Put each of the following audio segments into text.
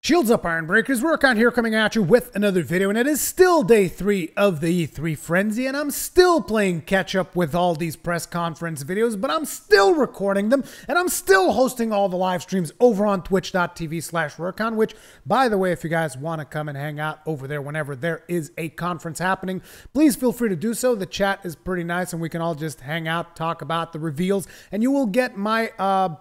Shields up, Iron Breakers. Rurikhan here coming at you with another video, and it is still day 3 of the E3 Frenzy, and I'm still playing catch up with all these press conference videos, but I'm still recording them, and I'm still hosting all the live streams over on twitch.tv/Rurikhan, which, by the way, if you guys want to come and hang out over there whenever there is a conference happening, please feel free to do so. The chat is pretty nice, and we can all just hang out, talk about the reveals, and you will get my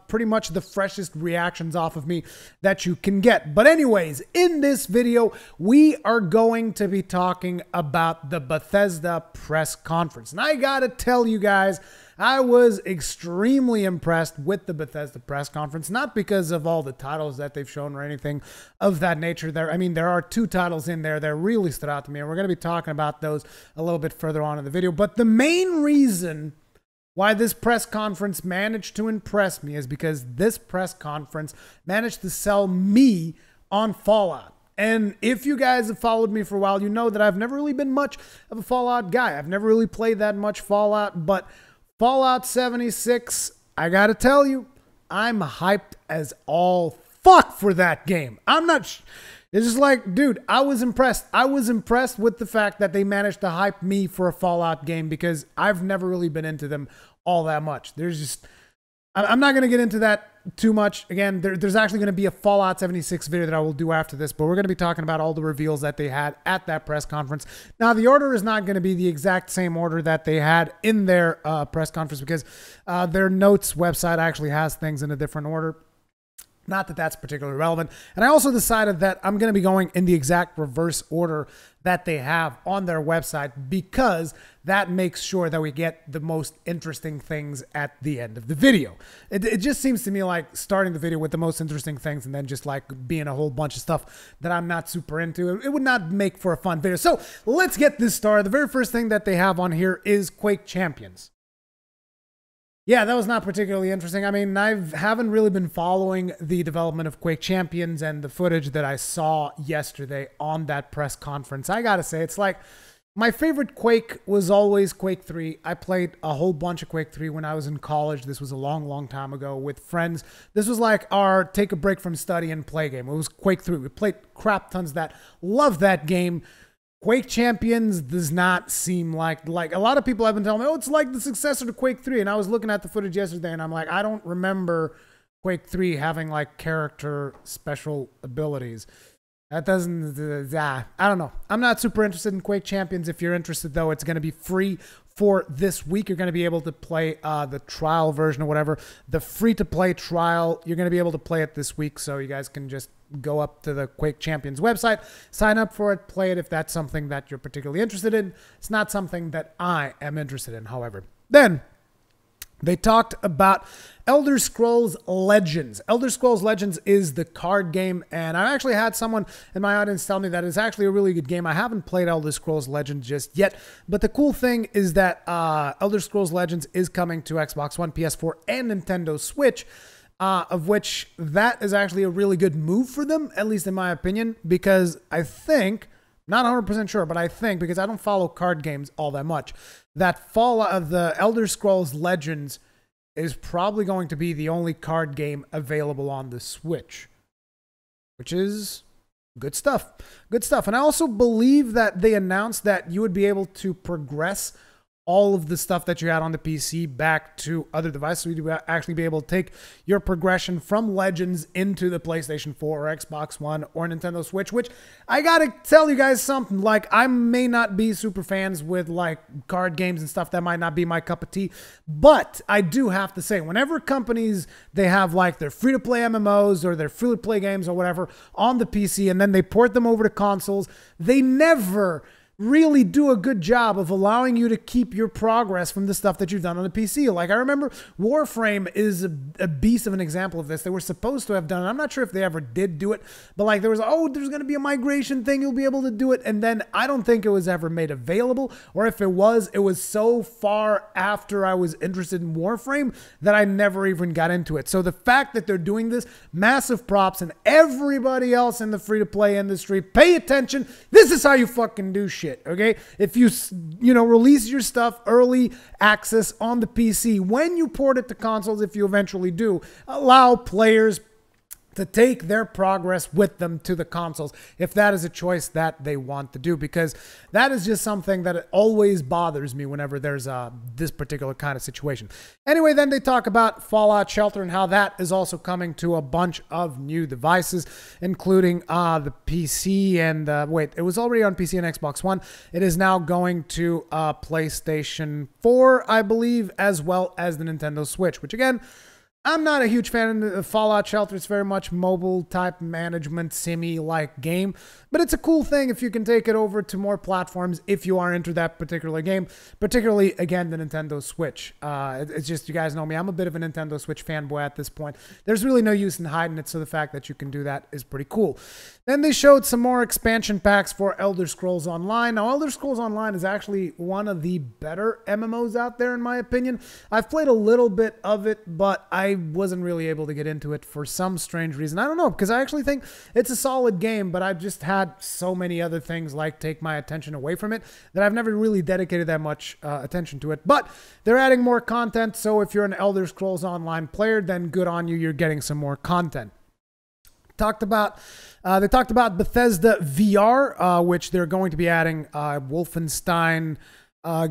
pretty much the freshest reactions off of me that you can get. But anyways, in this video, we are going to be talking about the Bethesda Press Conference. And I gotta tell you guys, I was extremely impressed with the Bethesda Press Conference, not because of all the titles that they've shown or anything of that nature. There are 2 titles in there that really stood out to me, and we're going to be talking about those a little bit further on in the video. But the main reason why this press conference managed to impress me is because this press conference managed to sell me on Fallout. And if you guys have followed me for a while, you know that I've never really been much of a Fallout guy. I've never really played that much Fallout, but Fallout 76, I gotta tell you, I'm hyped as all fuck for that game. It's just like, dude, I was impressed. I was impressed with the fact that they managed to hype me for a Fallout game because I've never really been into them all that much. I'm not going to get into that too much. Again, there's actually going to be a Fallout 76 video that I will do after this, but we're going to be talking about all the reveals that they had at that press conference. Now, the order is not going to be the exact same order that they had in their press conference because their notes website actually has things in a different order. Not that that's particularly relevant. And I also decided that I'm going to be going in the exact reverse order that they have on their website because that makes sure that we get the most interesting things at the end of the video. It just seems to me like starting the video with the most interesting things and then just like being a whole bunch of stuff that I'm not super into, it would not make for a fun video. So let's get this started. The very first thing that they have on here is Quake Champions. Yeah, that was not particularly interesting. I mean, I haven't really been following the development of Quake Champions and the footage that I saw yesterday on that press conference. I gotta say, it's like my favorite Quake was always Quake 3. I played a whole bunch of Quake 3 when I was in college. This was a long, long time ago with friends. This was like our take a break from study and play game. It was Quake 3. We played crap tons of that. Love that game. Quake Champions does not seem like a lot of people have been telling me, oh, it's like the successor to Quake 3. And I was looking at the footage yesterday and I'm like, I don't remember Quake 3 having like character special abilities. That doesn't, I don't know. I'm not super interested in Quake Champions. If you're interested though, it's going to be free for this week. You're going to be able to play the trial version or whatever. The free-to-play trial, you're going to be able to play it this week. So you guys can just go up to the Quake Champions website, sign up for it, play it if that's something that you're particularly interested in. It's not something that I am interested in, however. Then they talked about Elder Scrolls Legends. Elder Scrolls Legends is the card game, and I actually had someone in my audience tell me that it's actually a really good game. I haven't played Elder Scrolls Legends just yet, but the cool thing is that Elder Scrolls Legends is coming to Xbox One, PS4, and Nintendo Switch, of which that is actually a really good move for them, at least in my opinion, because I think, not 100% sure, but I think, because I don't follow card games all that much, that the Elder Scrolls Legends is probably going to be the only card game available on the Switch, which is good stuff. Good stuff. And I also believe that they announced that you would be able to progress all of the stuff that you had on the PC back to other devices. So you'd actually be able to take your progression from Legends into the PlayStation 4 or Xbox One or Nintendo Switch, which I gotta tell you guys something, like I may not be super fans with like card games and stuff. That might not be my cup of tea, but I do have to say, whenever companies, they have like their free-to-play MMOs or their free-to-play games or whatever on the PC and then they port them over to consoles, they never really do a good job of allowing you to keep your progress from the stuff that you've done on the PC. Like I remember Warframe is a beast of an example of this. They were supposed to have done it. I'm not sure if they ever did do it, but like there was, oh, there's going to be a migration thing. You'll be able to do it. And then I don't think it was ever made available, or if it was so far after I was interested in Warframe that I never even got into it. So the fact that they're doing this, massive props, and everybody else in the free-to-play industry, pay attention. This is how you fucking do shit. Okay, if you release your stuff early access on the PC, when you port it to consoles, if you eventually do, allow players to take their progress with them to the consoles, if that is a choice that they want to do, because that is just something that always bothers me whenever there's this particular kind of situation. Anyway, then they talk about Fallout Shelter and how that is also coming to a bunch of new devices, including the PC and, wait, it was already on PC and Xbox One. It is now going to PlayStation 4, I believe, as well as the Nintendo Switch, which again, I'm not a huge fan of Fallout Shelter. It's very much mobile type management simi-like game, but it's a cool thing if you can take it over to more platforms if you are into that particular game, particularly, again, the Nintendo Switch. It's just, you guys know me, I'm a bit of a Nintendo Switch fanboy at this point. There's really no use in hiding it, so the fact that you can do that is pretty cool. Then they showed some more expansion packs for Elder Scrolls Online. Now, Elder Scrolls Online is actually one of the better MMOs out there, in my opinion. I've played a little bit of it, but I wasn't really able to get into it for some strange reason. I don't know, because I actually think it's a solid game, but I've just had so many other things like take my attention away from it that I've never really dedicated that much attention to it. But they're adding more content, so if you're an Elder Scrolls Online player, then good on you, you're getting some more content. They talked about Bethesda VR, which they're going to be adding Wolfenstein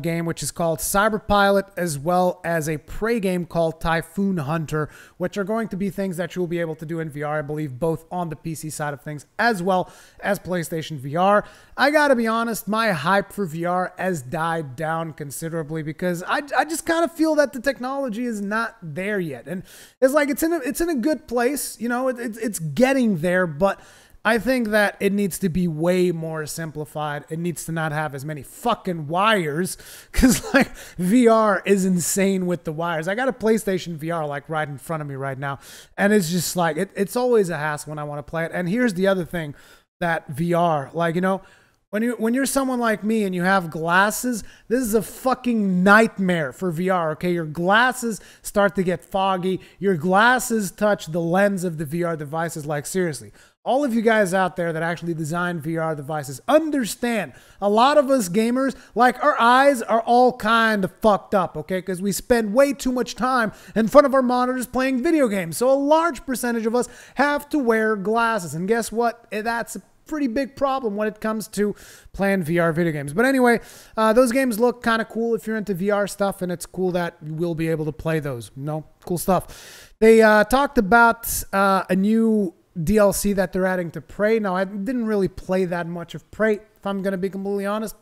game, which is called Cyberpilot, as well as a Prey game called Typhoon Hunter, which are going to be things that you'll be able to do in VR, I believe, both on the PC side of things as well as PlayStation VR. I gotta be honest, my hype for VR has died down considerably because I just kind of feel that the technology is not there yet, and it's like it's in a good place, you know, it's getting there, but I think that it needs to be way more simplified. It needs to not have as many fucking wires, because like VR is insane with the wires. I got a PlayStation VR like right in front of me right now, and it's just like it's always a hassle when I want to play it. And here's the other thing, that VR, like, you know, when you're someone like me and you have glasses, this is a fucking nightmare for VR, okay? Your glasses start to get foggy. Your glasses touch the lens of the VR devices, like seriously. All of you guys out there that actually design VR devices understand, a lot of us gamers, like our eyes are all kind of fucked up, okay? Because we spend way too much time in front of our monitors playing video games. So a large percentage of us have to wear glasses. And guess what? That's a pretty big problem when it comes to playing VR video games. But anyway, those games look kind of cool if you're into VR stuff, and it's cool that you will be able to play those. No, cool stuff. They talked about a new DLC that they're adding to Prey. Now, I didn't really play that much of Prey, if I'm going to be completely honest.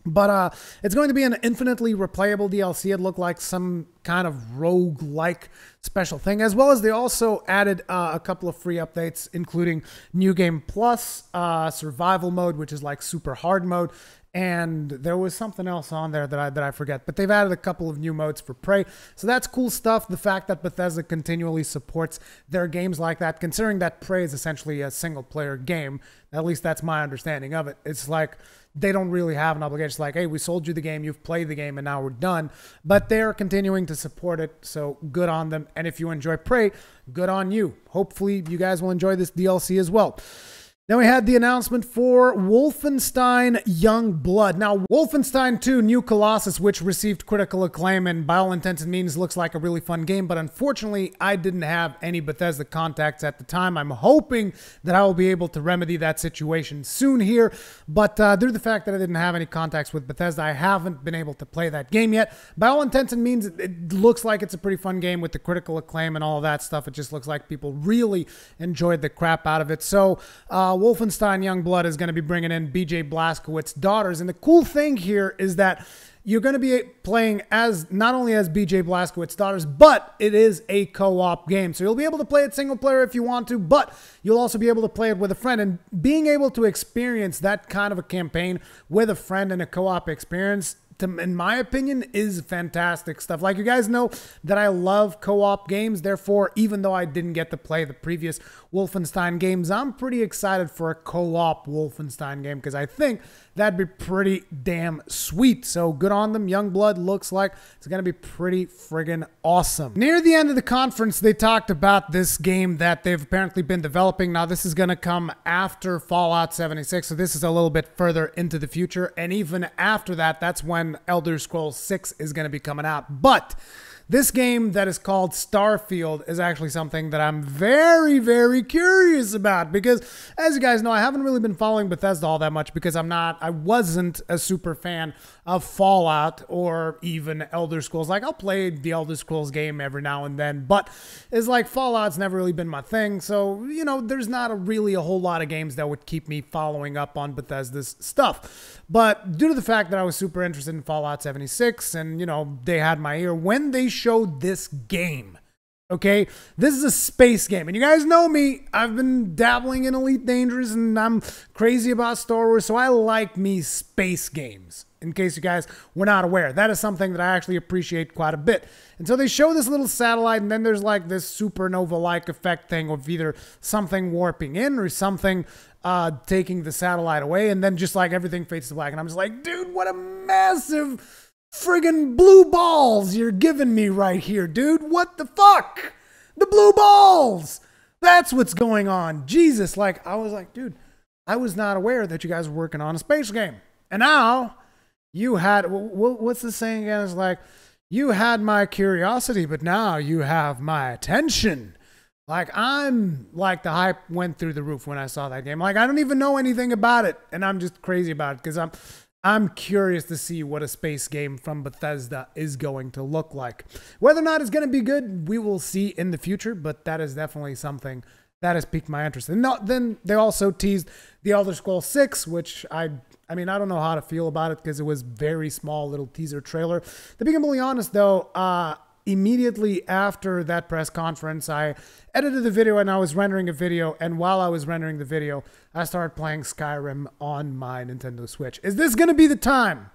But it's going to be an infinitely replayable DLC. It looked like some kind of rogue-like special thing, as well as they also added a couple of free updates, including New Game Plus, Survival Mode, which is like super hard mode, and there was something else on there that I forget, but they've added a couple of new modes for Prey, so that's cool stuff. The fact that Bethesda continually supports their games like that, considering that Prey is essentially a single-player game, at least that's my understanding of it. It's like they don't really have an obligation. It's like, hey, we sold you the game, you've played the game, and now we're done. But they're continuing to support it, so good on them. And if you enjoy Prey, good on you. Hopefully, you guys will enjoy this DLC as well. Then we had the announcement for Wolfenstein Young Blood. Now, Wolfenstein 2 New Colossus, which received critical acclaim and by all intents and means looks like a really fun game, but unfortunately, I didn't have any Bethesda contacts at the time. I'm hoping that I will be able to remedy that situation soon here, but due to the fact that I didn't have any contacts with Bethesda, I haven't been able to play that game yet. By all intents and means, it looks like it's a pretty fun game with the critical acclaim and all of that stuff. It just looks like people really enjoyed the crap out of it. So, Wolfenstein Youngblood is going to be bringing in BJ Blazkowicz's daughters. And the cool thing here is that you're going to be playing as not only as BJ Blazkowicz's daughters, but it is a co-op game. So you'll be able to play it single player if you want to, but you'll also be able to play it with a friend. And being able to experience that kind of a campaign with a friend and a co-op experience, in my opinion, is fantastic stuff. Like, you guys know that I love co-op games. Therefore, even though I didn't get to play the previous Wolfenstein games, I'm pretty excited for a co-op Wolfenstein game because I think that'd be pretty damn sweet. So good on them. Youngblood looks like it's going to be pretty friggin' awesome. Near the end of the conference, they talked about this game that they've apparently been developing. Now, this is going to come after Fallout 76, so this is a little bit further into the future. And even after that, that's when Elder Scrolls 6 is going to be coming out. But this game that is called Starfield is actually something that I'm very, very curious about because, as you guys know, I haven't really been following Bethesda all that much because I wasn't a super fan of Fallout or even Elder Scrolls. Like, I'll play the Elder Scrolls game every now and then, but it's like Fallout's never really been my thing. So, you know, there's not really a whole lot of games that would keep me following up on Bethesda's stuff. But due to the fact that I was super interested in Fallout 76 and, you know, they had my ear when they showed this game. Okay, this is a space game. And you guys know me. I've been dabbling in Elite Dangerous and I'm crazy about Star Wars. So I like me space games. In case you guys were not aware, that is something that I actually appreciate quite a bit. And so they show this little satellite and then there's like this supernova-like effect thing of either something warping in or something taking the satellite away. And then just like everything fades to black. And I'm just like, dude, what a massive friggin' blue balls you're giving me right here, dude. What the fuck? The blue balls. That's what's going on. Jesus, like, I was like, dude, I was not aware that you guys were working on a space game. And now you had, what's the saying again? It's like, you had my curiosity, but now you have my attention. Like, I'm like, the hype went through the roof when I saw that game. Like, I don't even know anything about it. And I'm just crazy about it because I'm curious to see what a space game from Bethesda is going to look like. Whether or not it's going to be good, we will see in the future, but that is definitely something that has piqued my interest. And then they also teased the Elder Scrolls 6, which I mean, I don't know how to feel about it because it was very small little teaser trailer. To be completely honest, though, immediately after that press conference, I edited the video and I was rendering a video. And while I was rendering the video, I started playing Skyrim on my Nintendo Switch. Is this going to be the time?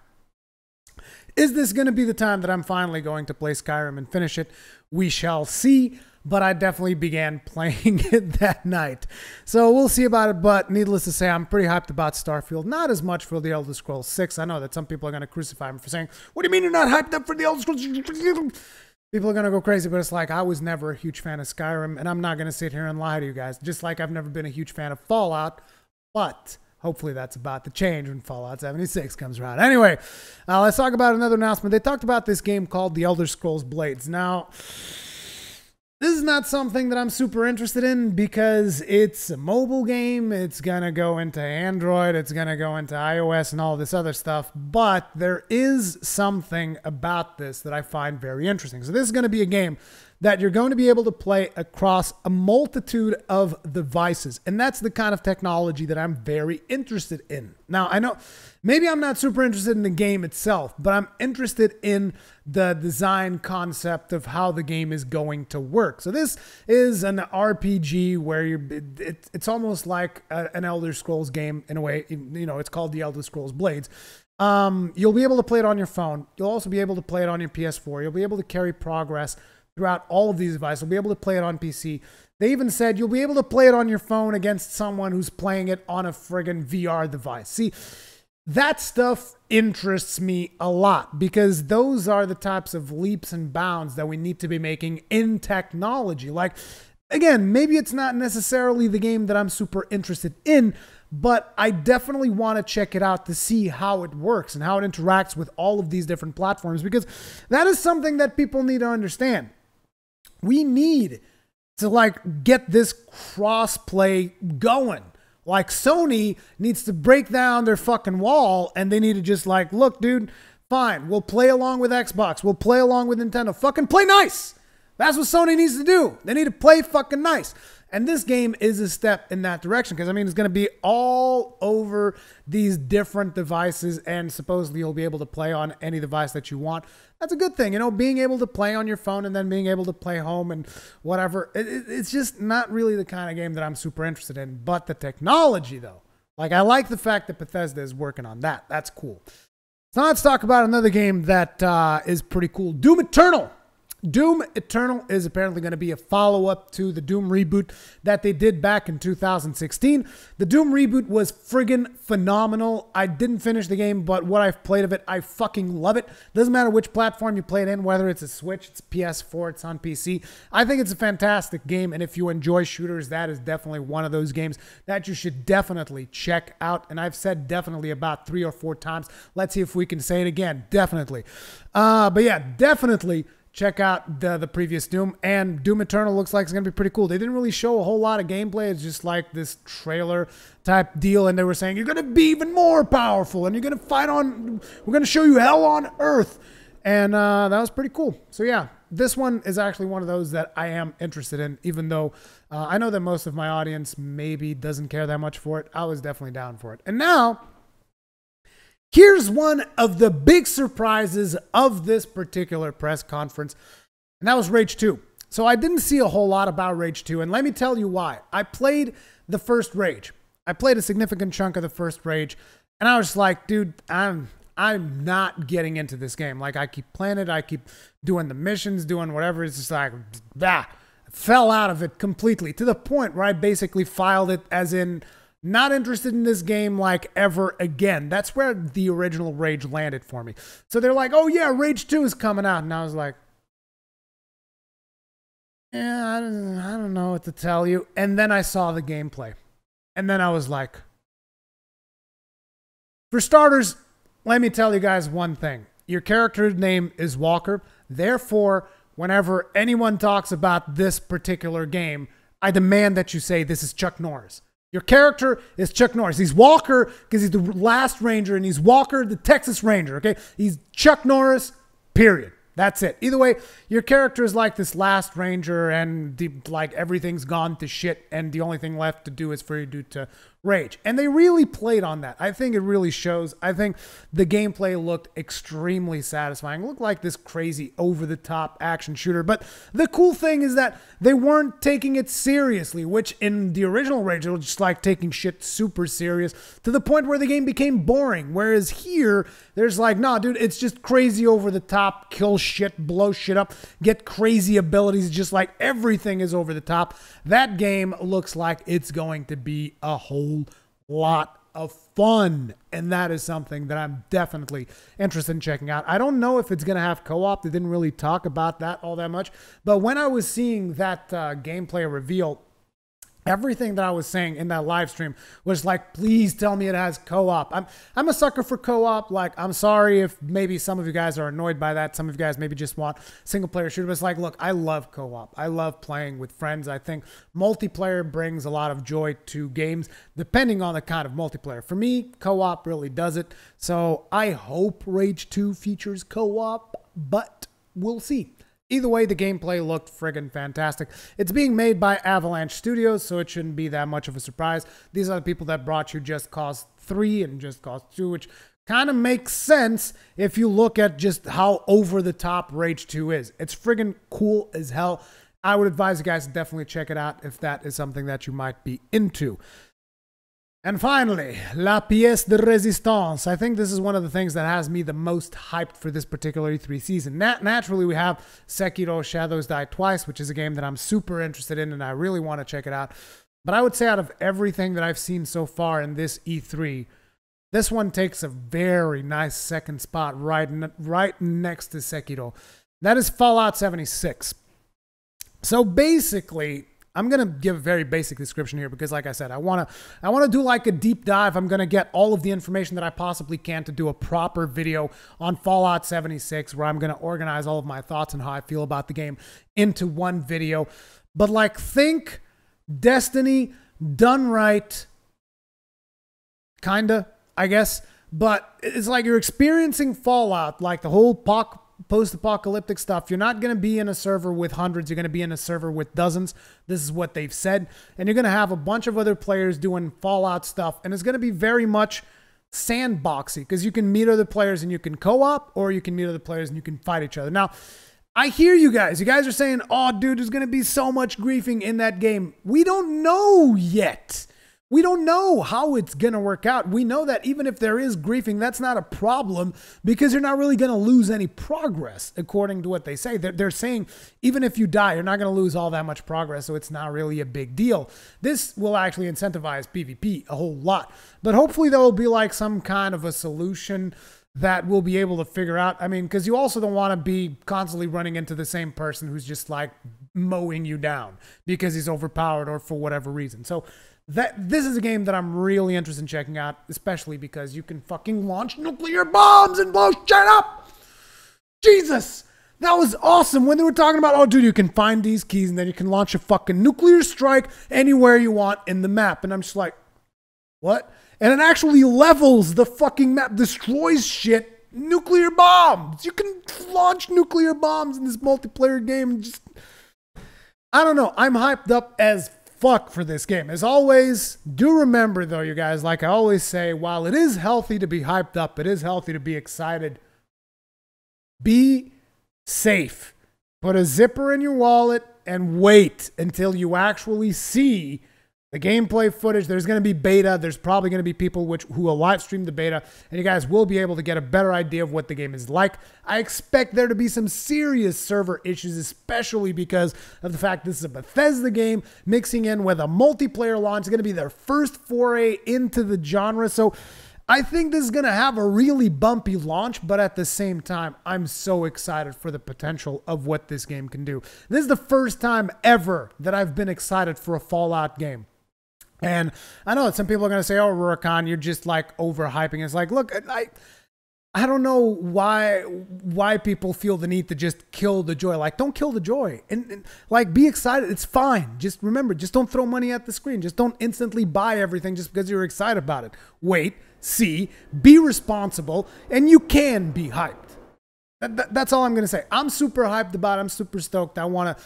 Is this going to be the time that I'm finally going to play Skyrim and finish it? We shall see. But I definitely began playing it that night. So we'll see about it, but needless to say, I'm pretty hyped about Starfield. Not as much for the Elder Scrolls 6. I know that some people are going to crucify me for saying, what do you mean you're not hyped up for the Elder Scrolls? People are going to go crazy, but it's like, I was never a huge fan of Skyrim, and I'm not going to sit here and lie to you guys. Just like I've never been a huge fan of Fallout, but hopefully that's about to change when Fallout 76 comes around. Anyway, let's talk about another announcement. They talked about this game called The Elder Scrolls Blades. Now, this is not something that I'm super interested in because it's a mobile game. It's going to go into Android. It's going to go into iOS and all this other stuff. But there is something about this that I find very interesting. So this is going to be a game that you're going to be able to play across a multitude of devices. And that's the kind of technology that I'm very interested in. Now, I know maybe I'm not super interested in the game itself, but I'm interested in the design concept of how the game is going to work. So this is an RPG where it's almost like an Elder Scrolls game in a way. You know, it's called The Elder Scrolls Blades. You'll be able to play it on your phone. You'll also be able to play it on your PS4. You'll be able to carry progress throughout all of these devices. You'll be able to play it on PC. They even said you'll be able to play it on your phone against someone who's playing it on a friggin' VR device. See, that stuff interests me a lot because those are the types of leaps and bounds that we need to be making in technology. Like, again, maybe it's not necessarily the game that I'm super interested in, but I definitely want to check it out to see how it works and how it interacts with all of these different platforms because that is something that people need to understand. We need to like get this cross-play going. Like Sony needs to break down their fucking wall and they need to just like, look, dude, fine. We'll play along with Xbox. We'll play along with Nintendo. Fucking play nice. That's what Sony needs to do. They need to play fucking nice. And this game is a step in that direction because, I mean, it's going to be all over these different devices and supposedly you'll be able to play on any device that you want. That's a good thing, you know, being able to play on your phone and then being able to play home and whatever. It's just not really the kind of game that I'm super interested in. But the technology, though, like I like the fact that Bethesda is working on that. That's cool. So let's talk about another game that is pretty cool. Doom Eternal. Doom Eternal is apparently going to be a follow-up to the Doom reboot that they did back in 2016. The Doom reboot was friggin' phenomenal. I didn't finish the game, but what I've played of it, I fucking love it. Doesn't matter which platform you play it in, whether it's a Switch, it's PS4, it's on PC. I think it's a fantastic game, and if you enjoy shooters, that is definitely one of those games that you should definitely check out. And I've said definitely about 3 or 4 times. Let's see if we can say it again. Definitely. But yeah, definitely check out the previous Doom, and Doom Eternal looks like it's going to be pretty cool. They didn't really show a whole lot of gameplay. It's just like this trailer type deal, and they were saying, you're going to be even more powerful, and you're going to fight on, we're going to show you hell on earth. And that was pretty cool. So yeah, this one is actually one of those that I am interested in, even though I know that most of my audience maybe doesn't care that much for it. I was definitely down for it. And now, here's one of the big surprises of this particular press conference, and that was Rage 2. So I didn't see a whole lot about Rage 2, and let me tell you why. I played the first Rage. I played a significant chunk of the first Rage, and I was just like, dude, I'm not getting into this game. Like, I keep playing it, I keep doing the missions, doing whatever. It's just like, fell out of it completely, to the point where I basically filed it as in, not interested in this game like ever again. That's where the original Rage landed for me. So they're like, oh yeah, Rage 2 is coming out. And I was like, yeah, I don't know what to tell you. And then I saw the gameplay. And then I was like, for starters, let me tell you guys one thing. Your character's name is Walker. Therefore, whenever anyone talks about this particular game, I demand that you say this is Chuck Norris. Your character is Chuck Norris. He's Walker because he's the last Ranger, and he's Walker, the Texas Ranger, okay? He's Chuck Norris, period. That's it. Either way, your character is like this last Ranger, and like everything's gone to shit, and the only thing left to do is for you to rage. And they really played on that. I think it really shows. I think the gameplay looked extremely satisfying. It looked like this crazy over-the-top action shooter. But the cool thing is that they weren't taking it seriously, which in the original Rage, it was just like taking shit super serious to the point where the game became boring. Whereas here, there's like, nah, dude, it's just crazy over-the-top, kill shit, blow shit up, get crazy abilities, just like everything is over the top. That game looks like it's going to be a whole lot of fun, and that is something that I'm definitely interested in checking out. I don't know if it's going to have co-op. They didn't really talk about that all that much, but when I was seeing that gameplay reveal, everything that I was saying in that live stream was like, please tell me it has co-op. I'm a sucker for co-op. Like, I'm sorry if maybe some of you guys are annoyed by that. Some of you guys maybe just want single player shooter. But it's like, look, I love co-op. I love playing with friends. I think multiplayer brings a lot of joy to games, depending on the kind of multiplayer. For me, co-op really does it. So I hope Rage 2 features co-op, but we'll see. Either way, the gameplay looked friggin' fantastic. It's being made by Avalanche Studios, so it shouldn't be that much of a surprise. These are the people that brought you Just Cause 3 and Just Cause 2, which kind of makes sense if you look at just how over-the-top Rage 2 is. It's friggin' cool as hell. I would advise you guys to definitely check it out if that is something that you might be into. And finally, La Pièce de Résistance. I think this is one of the things that has me the most hyped for this particular E3 season. Naturally, we have Sekiro Shadows Die Twice, which is a game that I'm super interested in and I really want to check it out. But I would say out of everything that I've seen so far in this E3, this one takes a very nice second spot right next to Sekiro. That is Fallout 76. So basically, I'm going to give a very basic description here because, like I said, I want to do like a deep dive. I'm going to get all of the information that I possibly can to do a proper video on Fallout 76 where I'm going to organize all of my thoughts and how I feel about the game into one video. But like, think Destiny done right, kind of, I guess. But it's like you're experiencing Fallout, like the whole post-apocalyptic stuff. You're not going to be in a server with hundreds. You're going to be in a server with dozens. This is what they've said. And you're going to have a bunch of other players doing Fallout stuff. And it's going to be very much sandboxy because you can meet other players and you can co-op, or you can meet other players and you can fight each other. Now, I hear you guys. You guys are saying, oh, dude, there's going to be so much griefing in that game. We don't know yet. We don't know how it's going to work out. We know that even if there is griefing, that's not a problem because you're not really going to lose any progress, according to what they say. They're saying even if you die, you're not going to lose all that much progress, so it's not really a big deal. This will actually incentivize PvP a whole lot. But hopefully there will be like some kind of a solution that we'll be able to figure out. I mean, because you also don't want to be constantly running into the same person who's just like mowing you down because he's overpowered or for whatever reason. So this is a game that I'm really interested in checking out, especially because you can fucking launch nuclear bombs and blow shit up. Jesus. That was awesome when they were talking about, oh, dude, you can find these keys and then you can launch a fucking nuclear strike anywhere you want in the map. And I'm just like, what? And it actually levels the fucking map, destroys shit, nuclear bombs. You can launch nuclear bombs in this multiplayer game. Just, I don't know. I'm hyped up as fuck for this game. As always, do remember though, you guys, like I always say, while it is healthy to be hyped up, it is healthy to be excited. Be safe. Put a zipper in your wallet and wait until you actually see the gameplay footage. There's going to be beta. There's probably going to be people who will live stream the beta, and you guys will be able to get a better idea of what the game is like. I expect there to be some serious server issues, especially because of the fact this is a Bethesda game mixing in with a multiplayer launch. It's going to be their first foray into the genre, so I think this is going to have a really bumpy launch, but at the same time, I'm so excited for the potential of what this game can do. This is the first time ever that I've been excited for a Fallout game. And I know that some people are going to say, oh, Rurikhan, you're just like overhyping. It's like, look, I don't know why people feel the need to just kill the joy. Like, don't kill the joy. And like, be excited. It's fine. Just remember, just don't throw money at the screen. Just don't instantly buy everything just because you're excited about it. Wait, see, be responsible, and you can be hyped. That's all I'm going to say. I'm super hyped about it. I'm super stoked. I want to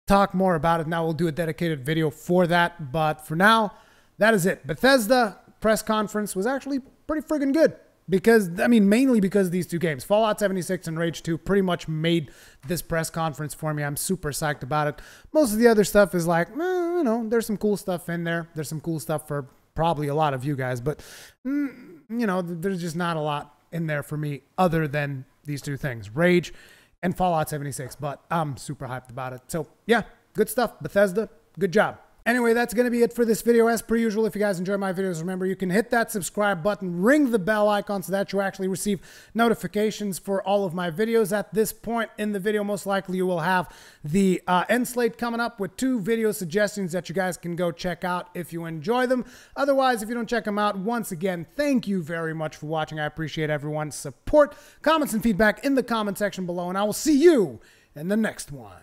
talk more about it. Now we'll do a dedicated video for that. But for now, that is it. Bethesda Press Conference was actually pretty friggin' good. Because, I mean, mainly because of these two games. Fallout 76 and Rage 2 pretty much made this press conference for me. I'm super psyched about it. Most of the other stuff is like, you know, there's some cool stuff in there. There's some cool stuff for probably a lot of you guys. But, you know, there's just not a lot in there for me other than these two things. Rage and Fallout 76. But I'm super hyped about it. So, yeah, good stuff. Bethesda, good job. Anyway, that's going to be it for this video. As per usual, if you guys enjoy my videos, remember you can hit that subscribe button, ring the bell icon so that you actually receive notifications for all of my videos. At this point in the video, most likely you will have the end slate coming up with 2 video suggestions that you guys can go check out if you enjoy them. Otherwise, if you don't check them out, once again, thank you very much for watching. I appreciate everyone's support. Comments and feedback in the comment section below, and I will see you in the next one.